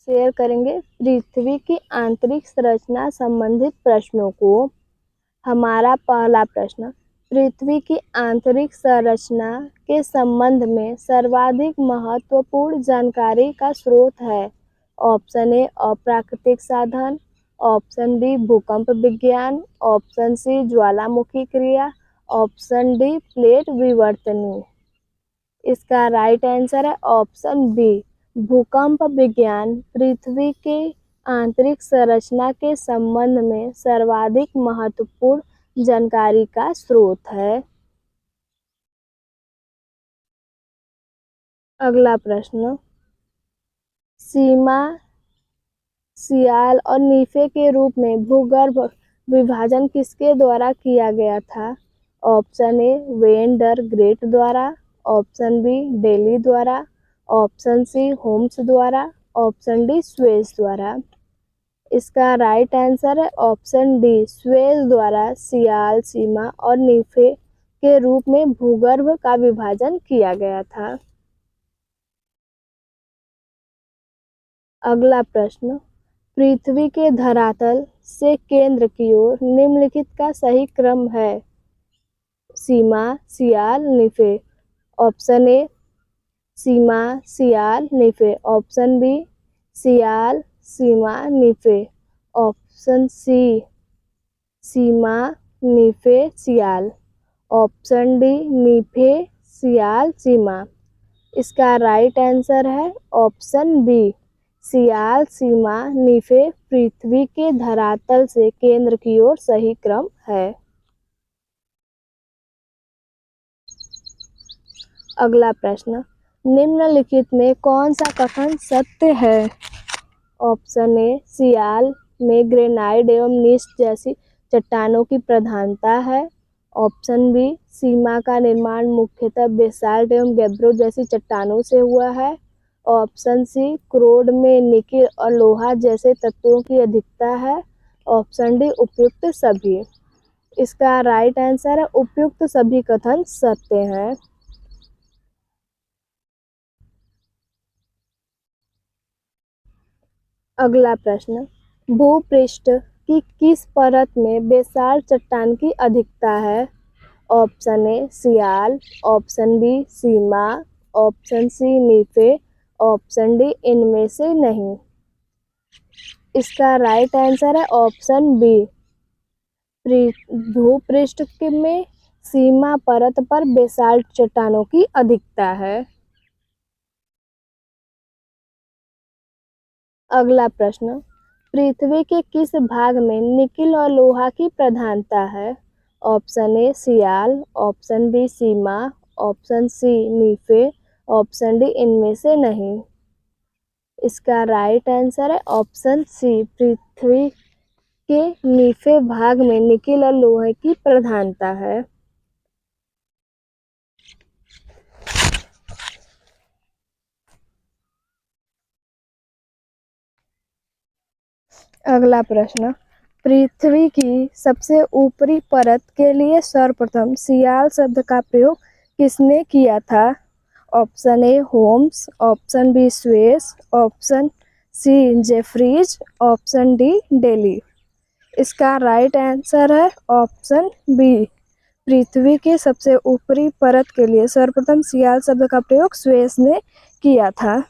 Share करेंगे पृथ्वी की आंतरिक संरचना संबंधित प्रश्नों को। हमारा पहला प्रश्न, पृथ्वी की आंतरिक संरचना के संबंध में सर्वाधिक महत्वपूर्ण जानकारी का स्रोत है। ऑप्शन ए अप्राकृतिक साधन, ऑप्शन बी भूकंप विज्ञान, ऑप्शन सी ज्वालामुखी क्रिया, ऑप्शन डी प्लेट विवर्तनी। इसका राइट आंसर है ऑप्शन बी भूकंप विज्ञान पृथ्वी के आंतरिक संरचना के संबंध में सर्वाधिक महत्वपूर्ण जानकारी का स्रोत है। अगला प्रश्न, सीमा, सियाल और नीफे के रूप में भूगर्भ विभाजन किसके द्वारा किया गया था? ऑप्शन ए वेन डर ग्रेट द्वारा, ऑप्शन बी डेली द्वारा, ऑप्शन सी होम्स द्वारा, ऑप्शन डी स्वेज द्वारा। इसका राइट आंसर है ऑप्शन डी स्वेज द्वारा सियाल, सीमा और नीफे के रूप में भूगर्भ का विभाजन किया गया था। अगला प्रश्न, पृथ्वी के धरातल से केंद्र की ओर निम्नलिखित का सही क्रम है? Sima, sial, nife. Option A sima, sial, nife, option B sial, sima, nife, option C sima, nife, sial, option D nife, sial, sima. इसका राइट आंसर है option B sial, sima, nife पृथ्वी के धरातल से केंद्र की ओर सही क्रम है। अगला प्रश्न, निम्नलिखित में कौन सा कथन सत्य है? ऑप्शन ए सियाल में ग्रेनाइट एवं नीस जैसी चट्टानों की प्रधानता है, ऑप्शन बी सीमा का निर्माण मुख्यतः बेसाल्ट एवं गैब्रो जैसी चट्टानों से हुआ है, ऑप्शन सी क्रोड में निकिल और लोहा जैसे तत्वों की अधिकता है, ऑप्शन डी उपयुक्त सभी। इसका राइट आंसर है उपयुक्त सभी कथन सत्य हैं। अगला प्रश्न, भूपृष्ठ की किस परत में बेसाल्ट चट्टान की अधिकता है? Option A sial, option B sima, option C nife, option D इनमें से नहीं। इसका राइट आंसर है ऑप्शन बी भूपृष्ठ में सीमा परत पर बेसाल्ट चट्टानों की अधिकता है। अगला प्रश्न, पृथ्वी के किस भाग में निकिल और लोहा की प्रधानता है? Option A sial, option B sima, option C nife, option D इनमें से नहीं। इसका राइट आंसर है ऑप्शन सी पृथ्वी के नीफे भाग में निकिल और लोहे की प्रधानता है। अगला प्रश्न, पृथ्वी की सबसे ऊपरी परत के लिए सर्वप्रथम सियाल शब्द का प्रयोग किसने किया था? Option A Holmes, option B Suess, option C Jeffreys, option D Daly. इसका राइट आंसर है ऑप्शन बी पृथ्वी के सबसे ऊपरी परत के लिए सर्वप्रथम सियाल शब्द का प्रयोग स्वेज ने किया था।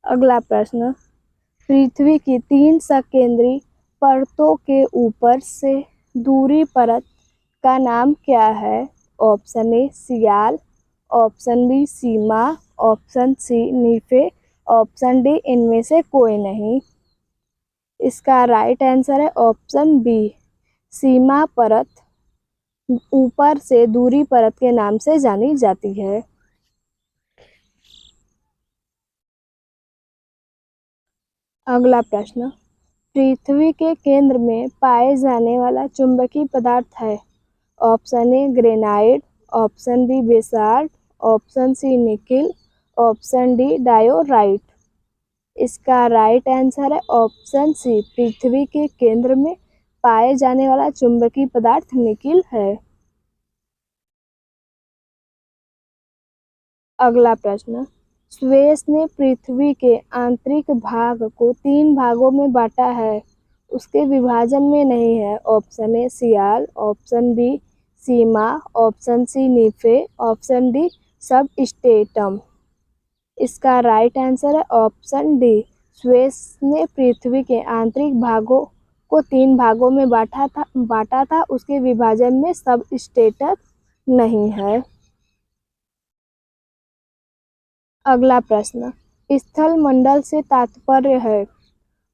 अगला प्रश्न, पृथ्वी की 3 सकेंद्री परतों के ऊपर से दूरी परत का नाम क्या है? Option A sial, option B sima, option C nife, option D इनमें से कोई नहीं। इसका राइट आंसर है ऑप्शन बी सीमा परत ऊपर से दूरी परत के नाम से जानी जाती है। अगला प्रश्न, पृथ्वी के केंद्र में पाए जाने वाला चुंबकीय पदार्थ है? Option A granite, option B basalt, option C nickel, option D diorite. इसका राइट आंसर है ऑप्शन सी पृथ्वी के केंद्र में पाए जाने वाला चुंबकीय पदार्थ निकिल है। अगला प्रश्न, स्वेस ने पृथ्वी के आंतरिक भाग को 3 भागों में बांटा है, उसके विभाजन में नहीं है। Option A sial, option B sima, option C nife, option D सब स्टेटम। इसका राइट आंसर है ऑप्शन डी। स्वेस ने पृथ्वी के आंतरिक भागों को 3 भागों में बांटा था, उसके विभाजन में सब स्टेटस नहीं है। अगला प्रश्न, स्थल मंडल से तात्पर्य है।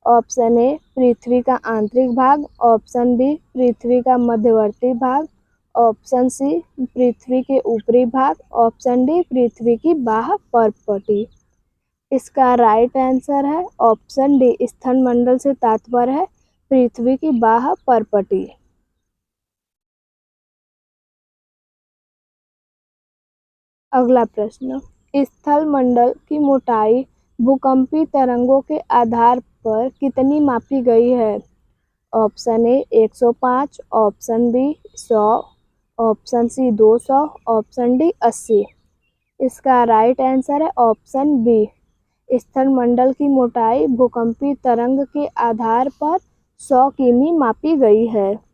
ऑप्शन ए पृथ्वी का आंतरिक भाग, ऑप्शन बी पृथ्वी का मध्यवर्ती भाग, ऑप्शन सी पृथ्वी के ऊपरी भाग, ऑप्शन डी पृथ्वी की बाह्य परपटी। इसका राइट आंसर है ऑप्शन डी। स्थल मंडल से तात्पर्य है पृथ्वी की बाह्य परपटी। अगला प्रश्न, स्थल मंडल की मोटाई भूकंपी तरंगों के आधार पर कितनी मापी गई है। Option A 105, option B 100, option C 200, option D 80। इसका राइट आंसर है ऑप्शन बी। स्थल मंडल की मोटाई भूकंपी तरंग के आधार पर 100 किमी मापी गई है।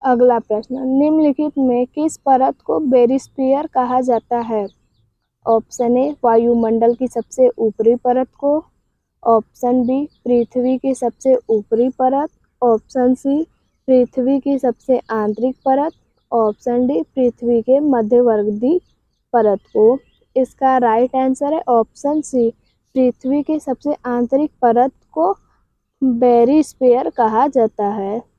अगला प्रश्न, निम्नलिखित में किस परत को बेरिस्फीयर कहा जाता है। ऑप्शन ए वायुमंडल की सबसे ऊपरी परत को, ऑप्शन बी पृथ्वी की सबसे ऊपरी परत, ऑप्शन सी पृथ्वी की सबसे आंतरिक परत, ऑप्शन डी पृथ्वी के मध्यवर्ती परत को। इसका राइट आंसर है ऑप्शन सी। पृथ्वी की सबसे आंतरिक परत को बेरिस्फीयर कहा जाता है।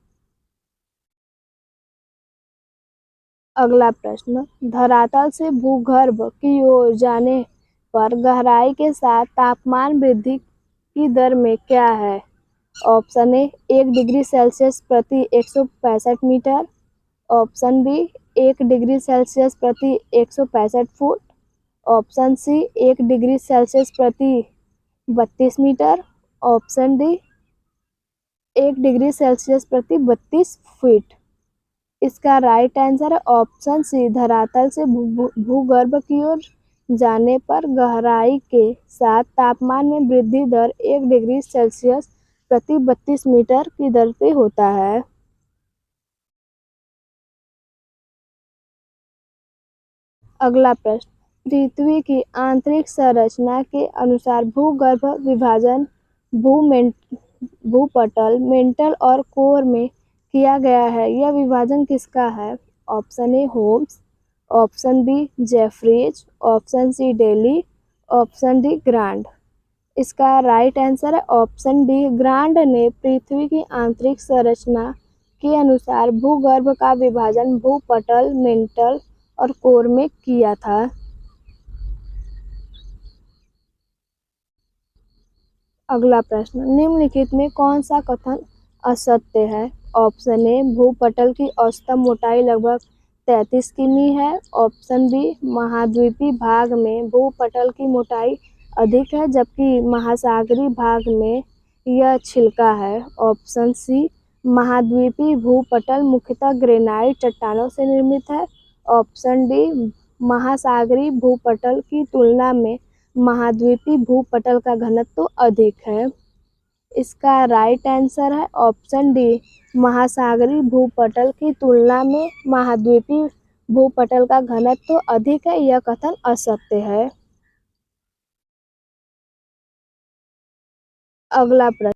अगला प्रश्न, धरातल से भूगर्भ की ओर जाने पर गहराई के साथ तापमान वृद्धि की दर में क्या है। ऑप्शन ए 1 डिग्री सेल्सियस प्रति 165 metre, option B 1 degree Celsius प्रति 165 foot, option C 1 degree Celsius प्रति 32 metre, option D 1 degree Celsius प्रति 32 फीट। इसका राइट आंसर है ऑप्शन सी। धरातल से भूगर्भ की ओर जाने पर गहराई के साथ तापमान में वृद्धि दर 1 डिग्री सेल्सियस प्रति 32 मीटर की दर पे होता है। अगला प्रश्न, पृथ्वी की आंतरिक संरचना के अनुसार भूगर्भ विभाजन भूपटल, मेंटल और कोर में किया गया है। यह विभाजन किसका है। Option A Holmes, option B Jeffreys, option C Daly, option D Grand. इसका राइट आंसर है ऑप्शन डी। ग्रांड ने पृथ्वी की आंतरिक संरचना के अनुसार भूगर्भ का विभाजन भूपटल, मेंटल और कोर में किया था। अगला प्रश्न, निम्नलिखित में कौन सा कथन असत्य है। ऑप्शन ए भूपटल की औसतन मोटाई लगभग 33 किमी है, ऑप्शन बी महाद्वीपीय भाग में भूपटल की मोटाई अधिक है जबकि महासागरीय भाग में यह छिलका है, ऑप्शन सी महाद्वीपीय भूपटल मुख्यतः ग्रेनाइट चट्टानों से निर्मित है, ऑप्शन डी महासागरीय भूपटल की तुलना में महाद्वीपीय भूपटल का घनत्व अधिक है। इसका राइट आंसर है ऑप्शन डी। महासागरीय भूपटल की तुलना में महाद्वीपीय भूपटल का घनत्व अधिक है, यह कथन असत्य है। अगला प्रश्न,